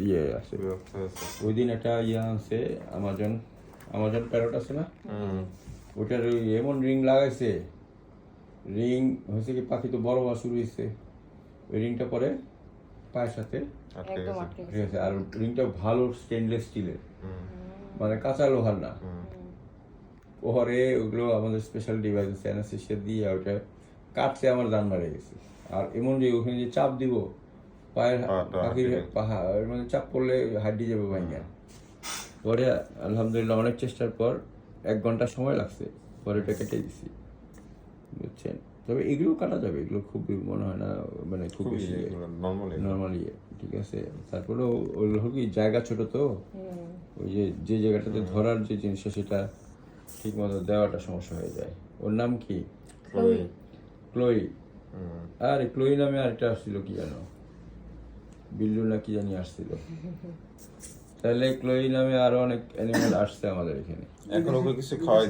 ইয়ে আছে। ওই দিন একটা ইয়ে আনছে আমাজন প্যারট আছে না, ওটার ওই এমন রিং লাগাইছে, রিং হয়েছে কি পাখি তো বড় হওয়া শুরু হয়েছে, ওই রিংটা পরে পায়ের সাথে ঠিক আছে। আর রিংটা ভালো স্টেনলেস স্টিলের, মানে কাঁচা লোহার না। পরে ওগুলো আমাদের স্পেশাল ডিভাইস আছে অ্যানাস্থেশিয়া দিয়ে ওটা কাটছে, আমার জান মারা গেছে। আর এমন যে ওখানে যে চাপ দিব পায়ের পাখির পাহাড় মানে চাপ পড়লে হাড্ডি যাবে ভাইয়া। পরে আলহামদুলিল্লাহ অনেক চেষ্টার পর 1 ঘন্টা সময় লাগছে, পরে ওটা কেটে দিছি, বুঝছেন। তবে এগুলো কাটা যাবে, এগুলো খুব মনে হয় না মানে খুব বেশি নর্মালি, ঠিক আছে। তারপরেও ওগুলো কি জায়গা ছোট তো, ওই যে জায়গাটাতে ধরার যে জিনিসটা সেটা ঠিক মতো দেওয়াটা সমস্যা হয়ে যায়। ওর নাম কি? ক্লোই। আর ক্লোই নামে আরেকটা আসছিল কি জানো, বিল্লু না কি জানি আসছিল। তাহলে ক্লোই নামে আরো অনেক অ্যানিমেল আসছে আমাদের এখানে। এখন ওকে কিছু খাওয়াই